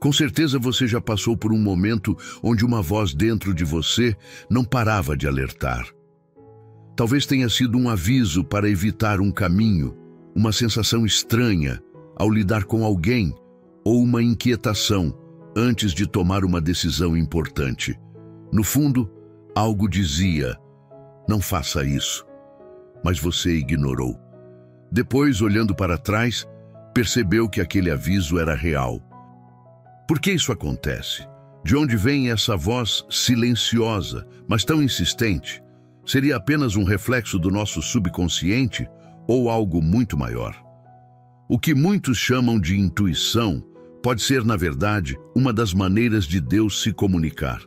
Com certeza você já passou por um momento onde uma voz dentro de você não parava de alertar. Talvez tenha sido um aviso para evitar um caminho, uma sensação estranha ao lidar com alguém ou uma inquietação antes de tomar uma decisão importante. No fundo, algo dizia: não faça isso, mas você ignorou. Depois, olhando para trás, percebeu que aquele aviso era real. Por que isso acontece? De onde vem essa voz silenciosa, mas tão insistente? Seria apenas um reflexo do nosso subconsciente ou algo muito maior? O que muitos chamam de intuição pode ser, na verdade, uma das maneiras de Deus se comunicar.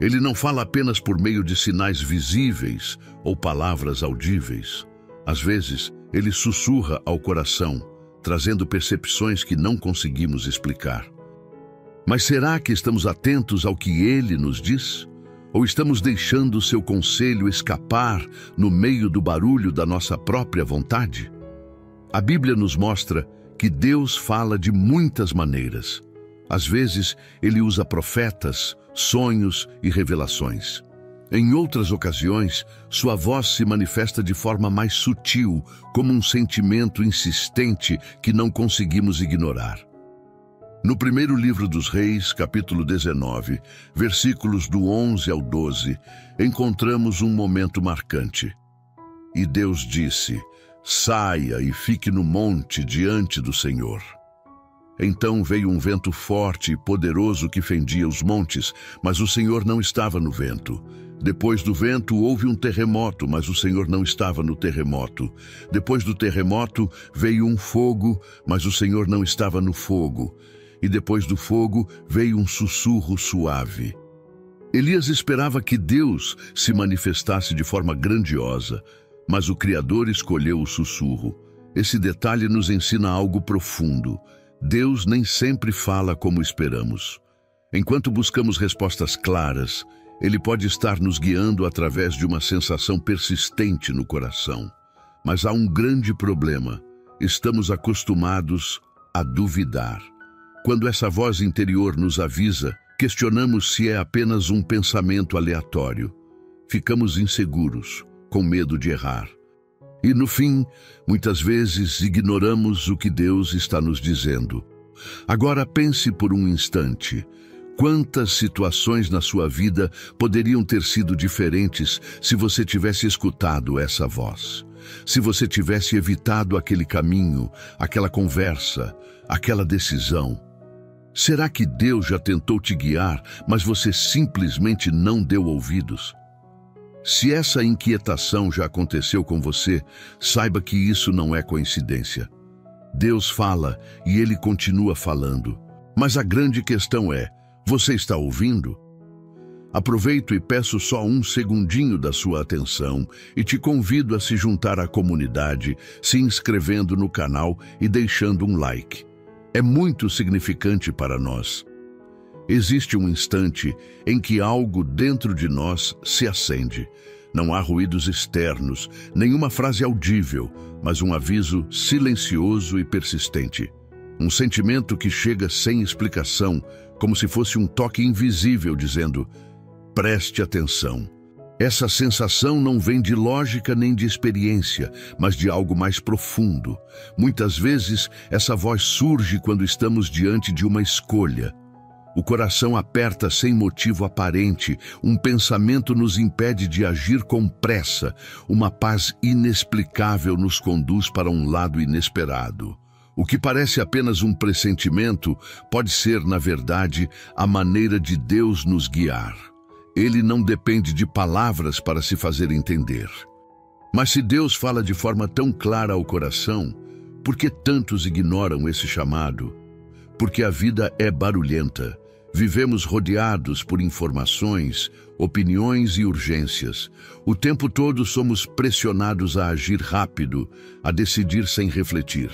Ele não fala apenas por meio de sinais visíveis ou palavras audíveis. Às vezes, ele sussurra ao coração, trazendo percepções que não conseguimos explicar. Mas será que estamos atentos ao que ele nos diz? Ou estamos deixando seu conselho escapar no meio do barulho da nossa própria vontade? A Bíblia nos mostra que Deus fala de muitas maneiras. Às vezes, ele usa profetas, sonhos e revelações. Em outras ocasiões, sua voz se manifesta de forma mais sutil, como um sentimento insistente que não conseguimos ignorar. No primeiro livro dos Reis, capítulo 19, versículos do 11 ao 12, encontramos um momento marcante. E Deus disse: saia e fique no monte diante do Senhor. Então veio um vento forte e poderoso que fendia os montes, mas o Senhor não estava no vento. Depois do vento houve um terremoto, mas o Senhor não estava no terremoto. Depois do terremoto veio um fogo, mas o Senhor não estava no fogo. E depois do fogo veio um sussurro suave. Elias esperava que Deus se manifestasse de forma grandiosa, mas o Criador escolheu o sussurro. Esse detalhe nos ensina algo profundo. Deus nem sempre fala como esperamos. Enquanto buscamos respostas claras, Ele pode estar nos guiando através de uma sensação persistente no coração. Mas há um grande problema. Estamos acostumados a duvidar. Quando essa voz interior nos avisa, questionamos se é apenas um pensamento aleatório. Ficamos inseguros, com medo de errar. E no fim, muitas vezes ignoramos o que Deus está nos dizendo. Agora pense por um instante. Quantas situações na sua vida poderiam ter sido diferentes se você tivesse escutado essa voz? Se você tivesse evitado aquele caminho, aquela conversa, aquela decisão? Será que Deus já tentou te guiar, mas você simplesmente não deu ouvidos? Se essa inquietação já aconteceu com você, saiba que isso não é coincidência. Deus fala e Ele continua falando. Mas a grande questão é: você está ouvindo? Aproveito e peço só um segundinho da sua atenção e te convido a se juntar à comunidade, se inscrevendo no canal e deixando um like. É muito significante para nós. Existe um instante em que algo dentro de nós se acende. Não há ruídos externos, nenhuma frase audível, mas um aviso silencioso e persistente. Um sentimento que chega sem explicação, como se fosse um toque invisível dizendo: preste atenção. Essa sensação não vem de lógica nem de experiência, mas de algo mais profundo. Muitas vezes, essa voz surge quando estamos diante de uma escolha. O coração aperta sem motivo aparente, um pensamento nos impede de agir com pressa, uma paz inexplicável nos conduz para um lado inesperado. O que parece apenas um pressentimento pode ser, na verdade, a maneira de Deus nos guiar. Ele não depende de palavras para se fazer entender. Mas se Deus fala de forma tão clara ao coração, por que tantos ignoram esse chamado? Porque a vida é barulhenta. Vivemos rodeados por informações, opiniões e urgências. O tempo todo somos pressionados a agir rápido, a decidir sem refletir.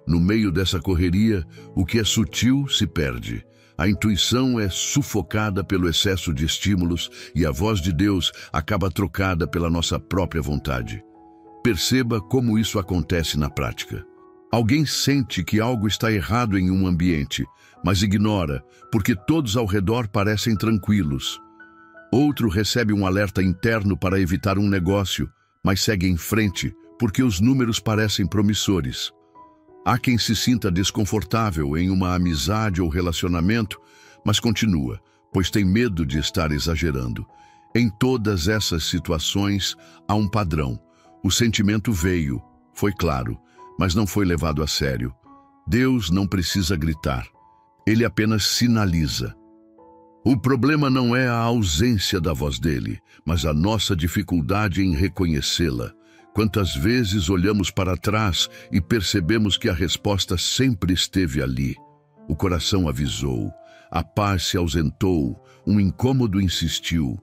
No meio dessa correria, o que é sutil se perde. A intuição é sufocada pelo excesso de estímulos e a voz de Deus acaba trocada pela nossa própria vontade. Perceba como isso acontece na prática. Alguém sente que algo está errado em um ambiente, mas ignora, porque todos ao redor parecem tranquilos. Outro recebe um alerta interno para evitar um negócio, mas segue em frente, porque os números parecem promissores. Há quem se sinta desconfortável em uma amizade ou relacionamento, mas continua, pois tem medo de estar exagerando. Em todas essas situações, há um padrão. O sentimento veio, foi claro, mas não foi levado a sério. Deus não precisa gritar. Ele apenas sinaliza. O problema não é a ausência da voz dele, mas a nossa dificuldade em reconhecê-la. Quantas vezes olhamos para trás e percebemos que a resposta sempre esteve ali. O coração avisou, a paz se ausentou, um incômodo insistiu,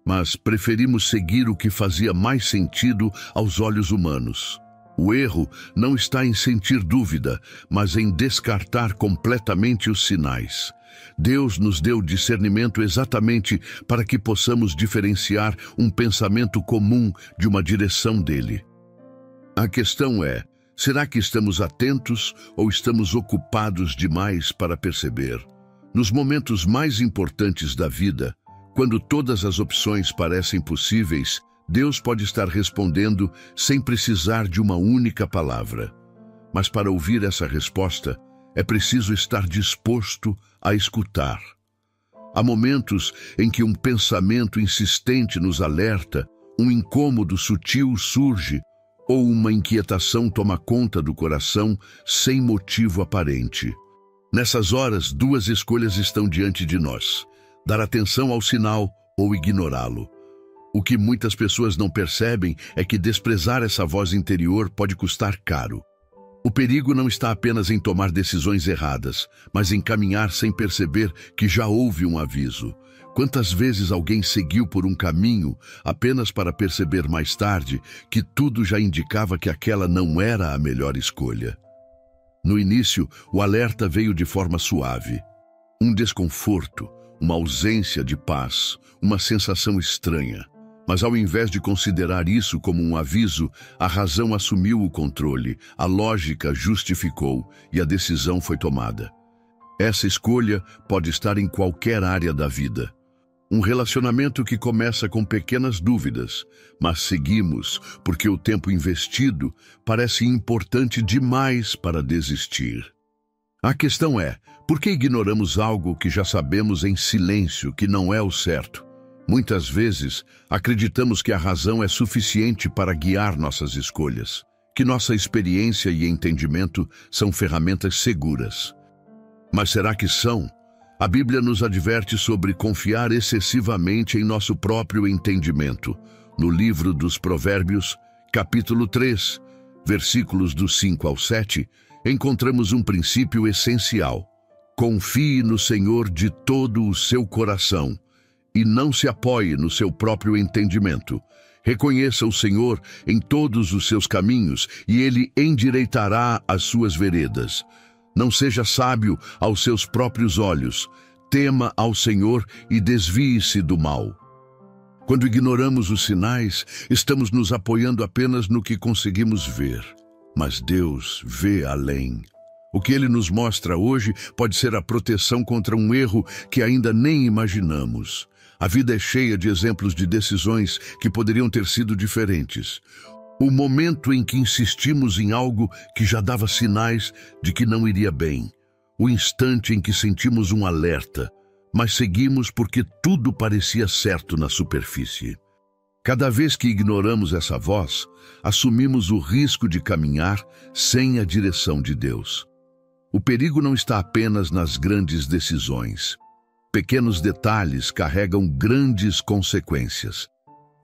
mas preferimos seguir o que fazia mais sentido aos olhos humanos. O erro não está em sentir dúvida, mas em descartar completamente os sinais. Deus nos deu discernimento exatamente para que possamos diferenciar um pensamento comum de uma direção dele. A questão é, será que estamos atentos ou estamos ocupados demais para perceber? Nos momentos mais importantes da vida, quando todas as opções parecem possíveis, Deus pode estar respondendo sem precisar de uma única palavra. Mas para ouvir essa resposta, é preciso estar disposto a escutar. Há momentos em que um pensamento insistente nos alerta, um incômodo sutil surge, ou uma inquietação toma conta do coração sem motivo aparente. Nessas horas, duas escolhas estão diante de nós: dar atenção ao sinal ou ignorá-lo. O que muitas pessoas não percebem é que desprezar essa voz interior pode custar caro. O perigo não está apenas em tomar decisões erradas, mas em caminhar sem perceber que já houve um aviso. Quantas vezes alguém seguiu por um caminho apenas para perceber mais tarde que tudo já indicava que aquela não era a melhor escolha? No início, o alerta veio de forma suave. Um desconforto, uma ausência de paz, uma sensação estranha. Mas ao invés de considerar isso como um aviso, a razão assumiu o controle, a lógica justificou e a decisão foi tomada. Essa escolha pode estar em qualquer área da vida. Um relacionamento que começa com pequenas dúvidas, mas seguimos porque o tempo investido parece importante demais para desistir. A questão é, por que ignoramos algo que já sabemos em silêncio que não é o certo? Muitas vezes, acreditamos que a razão é suficiente para guiar nossas escolhas, que nossa experiência e entendimento são ferramentas seguras. Mas será que são? A Bíblia nos adverte sobre confiar excessivamente em nosso próprio entendimento. No livro dos Provérbios, capítulo 3, versículos do 5 ao 7, encontramos um princípio essencial. Confie no Senhor de todo o seu coração e não se apoie no seu próprio entendimento. Reconheça o Senhor em todos os seus caminhos e Ele endireitará as suas veredas. Não seja sábio aos seus próprios olhos. Tema ao Senhor e desvie-se do mal. Quando ignoramos os sinais, estamos nos apoiando apenas no que conseguimos ver. Mas Deus vê além. O que Ele nos mostra hoje pode ser a proteção contra um erro que ainda nem imaginamos. A vida é cheia de exemplos de decisões que poderiam ter sido diferentes. O momento em que insistimos em algo que já dava sinais de que não iria bem. O instante em que sentimos um alerta, mas seguimos porque tudo parecia certo na superfície. Cada vez que ignoramos essa voz, assumimos o risco de caminhar sem a direção de Deus. O perigo não está apenas nas grandes decisões. Pequenos detalhes carregam grandes consequências.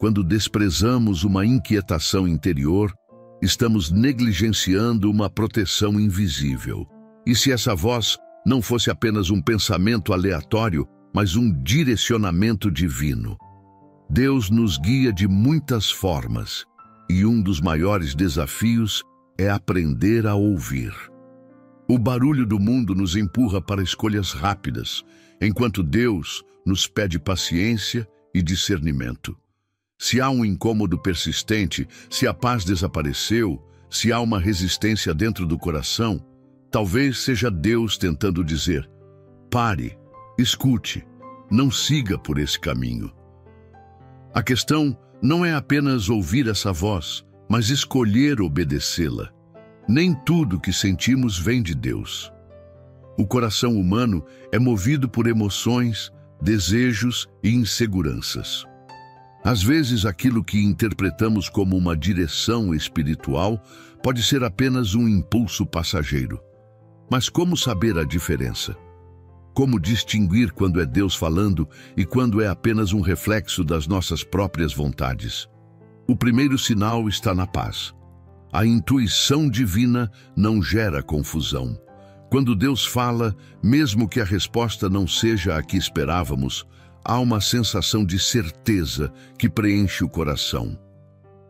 Quando desprezamos uma inquietação interior, estamos negligenciando uma proteção invisível. E se essa voz não fosse apenas um pensamento aleatório, mas um direcionamento divino? Deus nos guia de muitas formas, e um dos maiores desafios é aprender a ouvir. O barulho do mundo nos empurra para escolhas rápidas, enquanto Deus nos pede paciência e discernimento. Se há um incômodo persistente, se a paz desapareceu, Se há uma resistência dentro do coração, talvez seja Deus tentando dizer: pare, escute, não siga por esse caminho. A questão não é apenas ouvir essa voz, mas escolher obedecê-la. Nem tudo que sentimos vem de Deus. O coração humano é movido por emoções, desejos e inseguranças. Às vezes, aquilo que interpretamos como uma direção espiritual pode ser apenas um impulso passageiro. Mas como saber a diferença? Como distinguir quando é Deus falando e quando é apenas um reflexo das nossas próprias vontades? O primeiro sinal está na paz. A intuição divina não gera confusão. Quando Deus fala, mesmo que a resposta não seja a que esperávamos, há uma sensação de certeza que preenche o coração.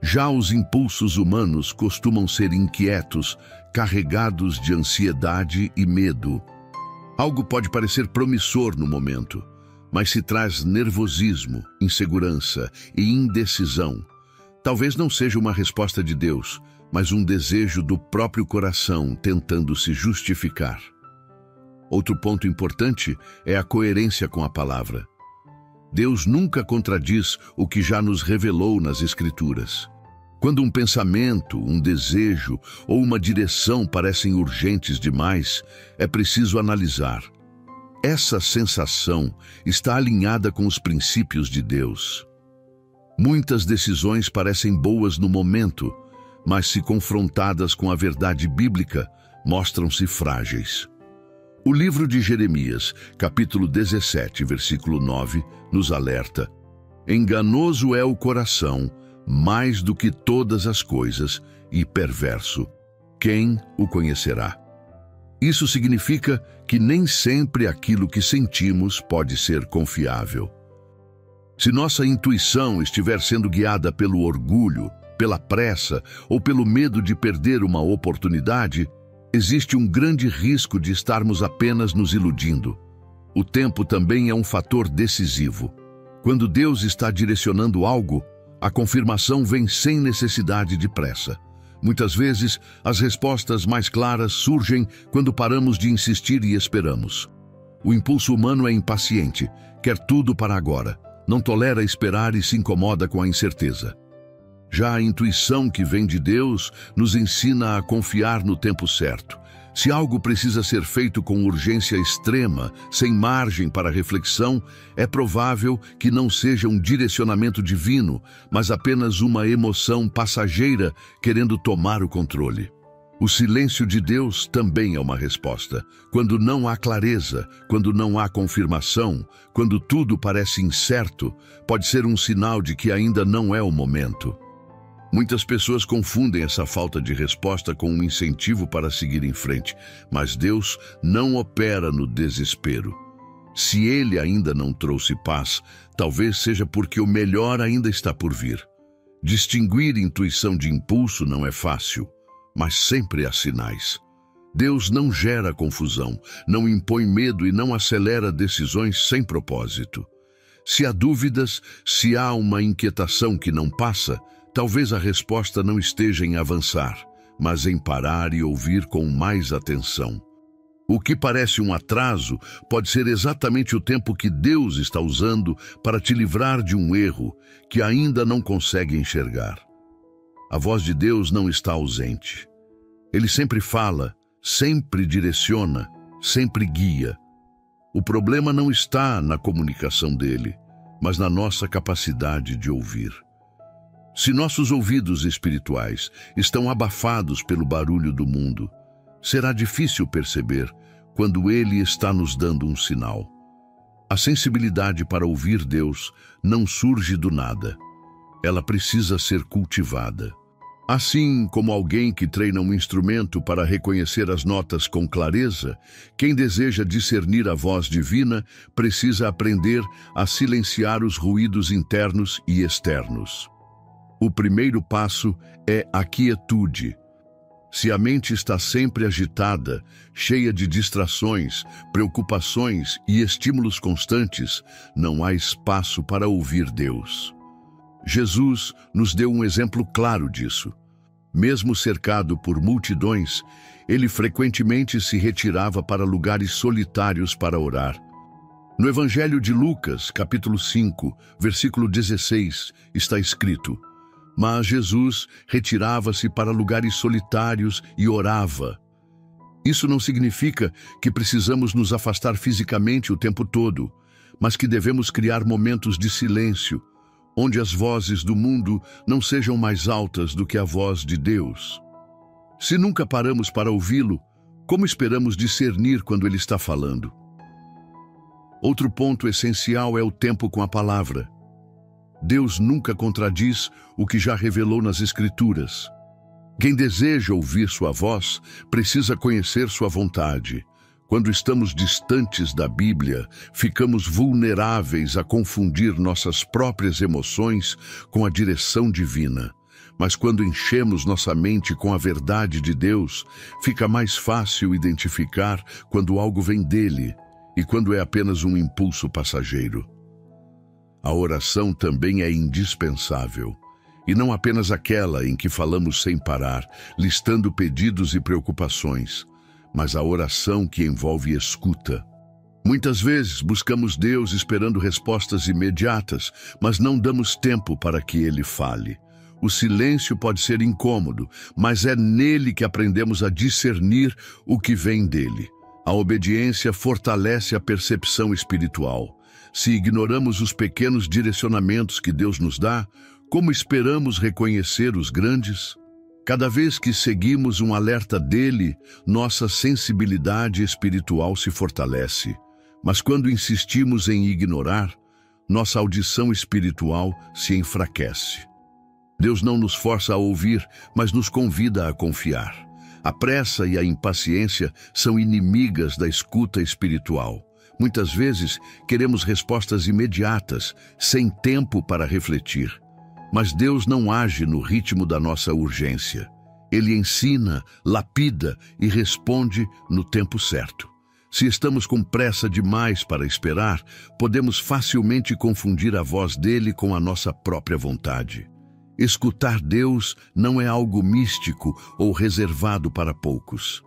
Já os impulsos humanos costumam ser inquietos, carregados de ansiedade e medo. Algo pode parecer promissor no momento, mas se traz nervosismo, insegurança e indecisão. Talvez não seja uma resposta de Deus, mas um desejo do próprio coração tentando se justificar. Outro ponto importante é a coerência com a palavra. Deus nunca contradiz o que já nos revelou nas Escrituras. Quando um pensamento, um desejo ou uma direção parecem urgentes demais, é preciso analisar. Essa sensação está alinhada com os princípios de Deus. Muitas decisões parecem boas no momento, mas se confrontadas com a verdade bíblica, mostram-se frágeis. O livro de Jeremias, capítulo 17, versículo 9, nos alerta: enganoso é o coração, mais do que todas as coisas, e perverso. Quem o conhecerá? Isso significa que nem sempre aquilo que sentimos pode ser confiável. Se nossa intuição estiver sendo guiada pelo orgulho, pela pressa ou pelo medo de perder uma oportunidade, existe um grande risco de estarmos apenas nos iludindo. O tempo também é um fator decisivo. Quando Deus está direcionando algo, a confirmação vem sem necessidade de pressa. Muitas vezes, as respostas mais claras surgem quando paramos de insistir e esperamos. O impulso humano é impaciente, quer tudo para agora, não tolera esperar e se incomoda com a incerteza. Já a intuição que vem de Deus nos ensina a confiar no tempo certo. Se algo precisa ser feito com urgência extrema, sem margem para reflexão, é provável que não seja um direcionamento divino, mas apenas uma emoção passageira querendo tomar o controle. O silêncio de Deus também é uma resposta. Quando não há clareza, quando não há confirmação, quando tudo parece incerto, pode ser um sinal de que ainda não é o momento. Muitas pessoas confundem essa falta de resposta com um incentivo para seguir em frente, mas Deus não opera no desespero. Se Ele ainda não trouxe paz, talvez seja porque o melhor ainda está por vir. Distinguir intuição de impulso não é fácil, mas sempre há sinais. Deus não gera confusão, não impõe medo e não acelera decisões sem propósito. Se há dúvidas, se há uma inquietação que não passa, talvez a resposta não esteja em avançar, mas em parar e ouvir com mais atenção. O que parece um atraso pode ser exatamente o tempo que Deus está usando para te livrar de um erro que ainda não consegue enxergar. A voz de Deus não está ausente. Ele sempre fala, sempre direciona, sempre guia. O problema não está na comunicação dele, mas na nossa capacidade de ouvir. Se nossos ouvidos espirituais estão abafados pelo barulho do mundo, será difícil perceber quando Ele está nos dando um sinal. A sensibilidade para ouvir Deus não surge do nada. Ela precisa ser cultivada. Assim como alguém que treina um instrumento para reconhecer as notas com clareza, quem deseja discernir a voz divina precisa aprender a silenciar os ruídos internos e externos. O primeiro passo é a quietude. Se a mente está sempre agitada, cheia de distrações, preocupações e estímulos constantes, não há espaço para ouvir Deus. Jesus nos deu um exemplo claro disso. Mesmo cercado por multidões, ele frequentemente se retirava para lugares solitários para orar. No Evangelho de Lucas, capítulo 5, versículo 16, está escrito: Mas Jesus retirava-se para lugares solitários e orava. Isso não significa que precisamos nos afastar fisicamente o tempo todo, mas que devemos criar momentos de silêncio, onde as vozes do mundo não sejam mais altas do que a voz de Deus. Se nunca paramos para ouvi-lo, como esperamos discernir quando ele está falando? Outro ponto essencial é o tempo com a palavra. Deus nunca contradiz o que já revelou nas Escrituras. Quem deseja ouvir sua voz precisa conhecer sua vontade. Quando estamos distantes da Bíblia, ficamos vulneráveis a confundir nossas próprias emoções com a direção divina. Mas quando enchemos nossa mente com a verdade de Deus, fica mais fácil identificar quando algo vem dele e quando é apenas um impulso passageiro. A oração também é indispensável, e não apenas aquela em que falamos sem parar, listando pedidos e preocupações, mas a oração que envolve escuta. Muitas vezes buscamos Deus esperando respostas imediatas, mas não damos tempo para que Ele fale. O silêncio pode ser incômodo, mas é nele que aprendemos a discernir o que vem dele. A obediência fortalece a percepção espiritual. Se ignoramos os pequenos direcionamentos que Deus nos dá, como esperamos reconhecer os grandes? Cada vez que seguimos um alerta dele, nossa sensibilidade espiritual se fortalece. Mas quando insistimos em ignorar, nossa audição espiritual se enfraquece. Deus não nos força a ouvir, mas nos convida a confiar. A pressa e a impaciência são inimigas da escuta espiritual. Muitas vezes queremos respostas imediatas, sem tempo para refletir. Mas Deus não age no ritmo da nossa urgência. Ele ensina, lapida e responde no tempo certo. Se estamos com pressa demais para esperar, podemos facilmente confundir a voz dele com a nossa própria vontade. Escutar Deus não é algo místico ou reservado para poucos.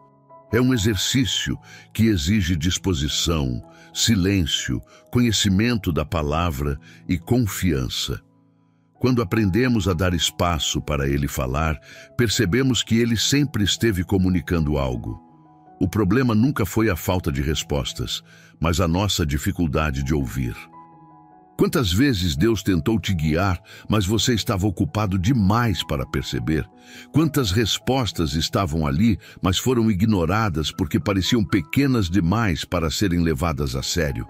É um exercício que exige disposição, silêncio, conhecimento da palavra e confiança. Quando aprendemos a dar espaço para Ele falar, percebemos que Ele sempre esteve comunicando algo. O problema nunca foi a falta de respostas, mas a nossa dificuldade de ouvir. Quantas vezes Deus tentou te guiar, mas você estava ocupado demais para perceber? Quantas respostas estavam ali, mas foram ignoradas porque pareciam pequenas demais para serem levadas a sério?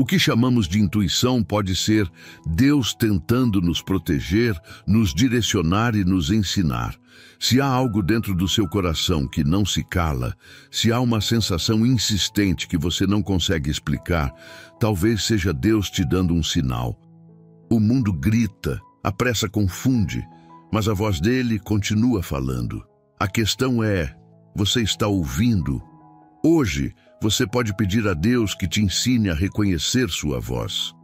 O que chamamos de intuição pode ser Deus tentando nos proteger, nos direcionar e nos ensinar. Se há algo dentro do seu coração que não se cala, se há uma sensação insistente que você não consegue explicar, talvez seja Deus te dando um sinal. O mundo grita, a pressa confunde, mas a voz dele continua falando. A questão é, você está ouvindo? Hoje, você pode pedir a Deus que te ensine a reconhecer sua voz.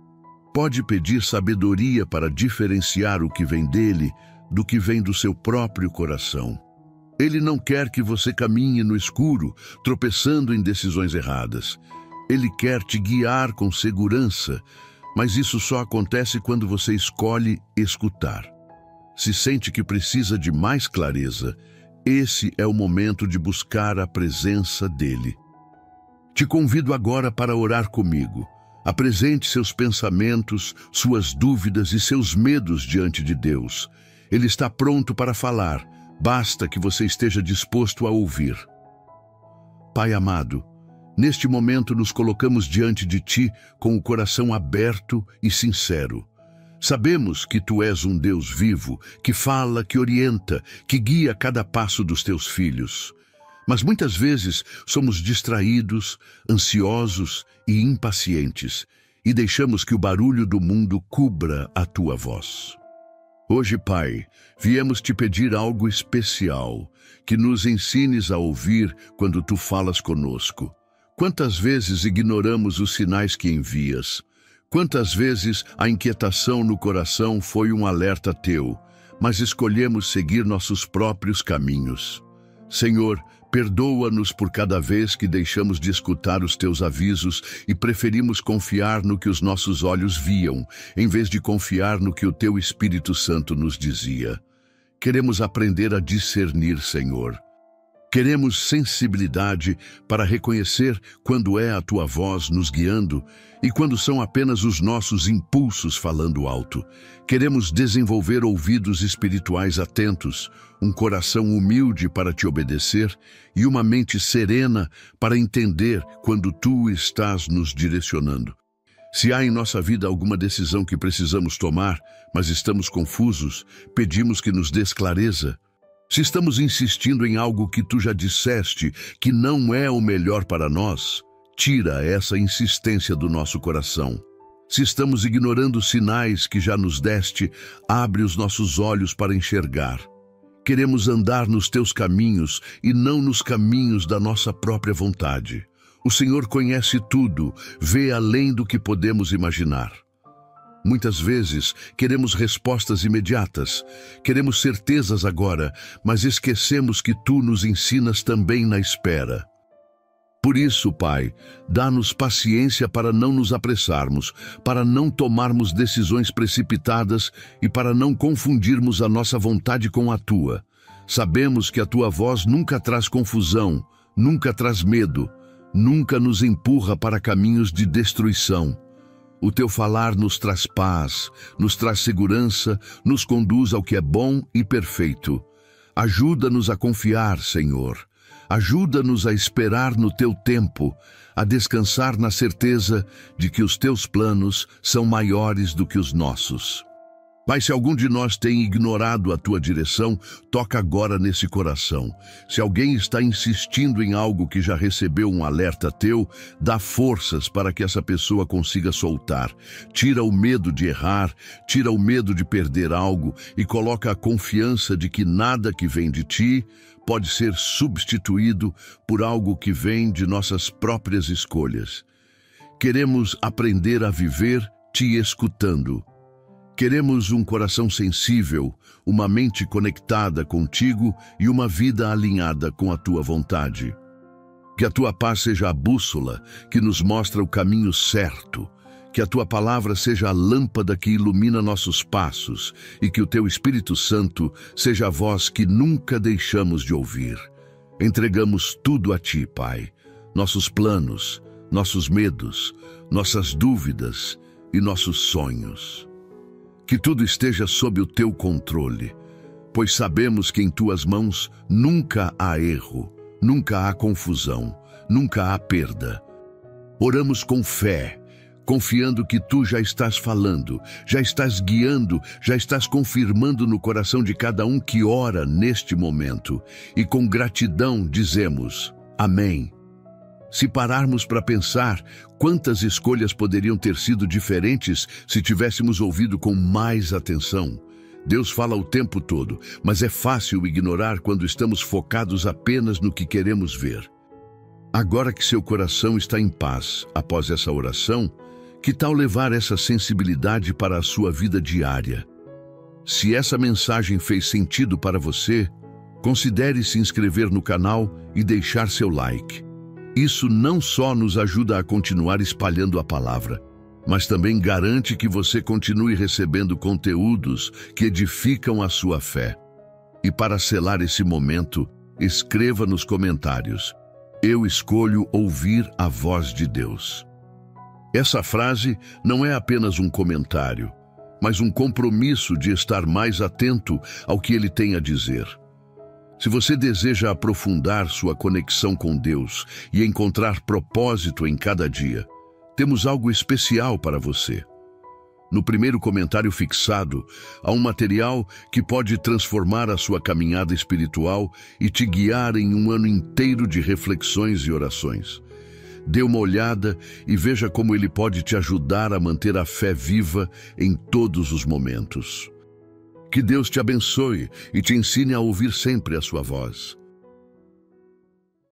Pode pedir sabedoria para diferenciar o que vem dele do que vem do seu próprio coração. Ele não quer que você caminhe no escuro, tropeçando em decisões erradas. Ele quer te guiar com segurança, mas isso só acontece quando você escolhe escutar. Se sente que precisa de mais clareza, esse é o momento de buscar a presença dele. Te convido agora para orar comigo. Apresente seus pensamentos, suas dúvidas e seus medos diante de Deus. Ele está pronto para falar, basta que você esteja disposto a ouvir. Pai amado, neste momento nos colocamos diante de Ti com o coração aberto e sincero. Sabemos que Tu és um Deus vivo, que fala, que orienta, que guia cada passo dos Teus filhos. Mas muitas vezes somos distraídos, ansiosos e impacientes, e deixamos que o barulho do mundo cubra a Tua voz. Hoje, Pai, viemos te pedir algo especial, que nos ensines a ouvir quando Tu falas conosco. Quantas vezes ignoramos os sinais que envias? Quantas vezes a inquietação no coração foi um alerta Teu, mas escolhemos seguir nossos próprios caminhos. Senhor, perdoa-nos por cada vez que deixamos de escutar os teus avisos e preferimos confiar no que os nossos olhos viam, em vez de confiar no que o teu Espírito Santo nos dizia. Queremos aprender a discernir, Senhor. Queremos sensibilidade para reconhecer quando é a tua voz nos guiando e quando são apenas os nossos impulsos falando alto. Queremos desenvolver ouvidos espirituais atentos, um coração humilde para te obedecer e uma mente serena para entender quando tu estás nos direcionando. Se há em nossa vida alguma decisão que precisamos tomar, mas estamos confusos, pedimos que nos dês clareza. Se estamos insistindo em algo que tu já disseste que não é o melhor para nós, tira essa insistência do nosso coração. Se estamos ignorando sinais que já nos deste, abre os nossos olhos para enxergar. Queremos andar nos teus caminhos e não nos caminhos da nossa própria vontade. O Senhor conhece tudo, vê além do que podemos imaginar. Muitas vezes queremos respostas imediatas, queremos certezas agora, mas esquecemos que tu nos ensinas também na espera. Por isso, Pai, dá-nos paciência para não nos apressarmos, para não tomarmos decisões precipitadas e para não confundirmos a nossa vontade com a tua. Sabemos que a tua voz nunca traz confusão, nunca traz medo, nunca nos empurra para caminhos de destruição. O teu falar nos traz paz, nos traz segurança, nos conduz ao que é bom e perfeito. Ajuda-nos a confiar, Senhor. Ajuda-nos a esperar no teu tempo, a descansar na certeza de que os teus planos são maiores do que os nossos. Pai, se algum de nós tem ignorado a tua direção, toca agora nesse coração. Se alguém está insistindo em algo que já recebeu um alerta teu, dá forças para que essa pessoa consiga soltar. Tira o medo de errar, tira o medo de perder algo e coloca a confiança de que nada que vem de ti pode ser substituído por algo que vem de nossas próprias escolhas. Queremos aprender a viver te escutando. Queremos um coração sensível, uma mente conectada contigo e uma vida alinhada com a tua vontade. Que a tua paz seja a bússola que nos mostra o caminho certo. Que a tua palavra seja a lâmpada que ilumina nossos passos e que o teu Espírito Santo seja a voz que nunca deixamos de ouvir. Entregamos tudo a ti, Pai. Nossos planos, nossos medos, nossas dúvidas e nossos sonhos. Que tudo esteja sob o teu controle, pois sabemos que em tuas mãos nunca há erro, nunca há confusão, nunca há perda. Oramos com fé, confiando que tu já estás falando, já estás guiando, já estás confirmando no coração de cada um que ora neste momento. E com gratidão dizemos, amém. Se pararmos para pensar, quantas escolhas poderiam ter sido diferentes se tivéssemos ouvido com mais atenção? Deus fala o tempo todo, mas é fácil ignorar quando estamos focados apenas no que queremos ver. Agora que seu coração está em paz após essa oração, que tal levar essa sensibilidade para a sua vida diária? Se essa mensagem fez sentido para você, considere se inscrever no canal e deixar seu like. Isso não só nos ajuda a continuar espalhando a palavra, mas também garante que você continue recebendo conteúdos que edificam a sua fé. E para selar esse momento, escreva nos comentários: eu escolho ouvir a voz de Deus. Essa frase não é apenas um comentário, mas um compromisso de estar mais atento ao que Ele tem a dizer. Se você deseja aprofundar sua conexão com Deus e encontrar propósito em cada dia, temos algo especial para você. No primeiro comentário fixado, há um material que pode transformar a sua caminhada espiritual e te guiar em um ano inteiro de reflexões e orações. Dê uma olhada e veja como ele pode te ajudar a manter a fé viva em todos os momentos. Que Deus te abençoe e te ensine a ouvir sempre a sua voz.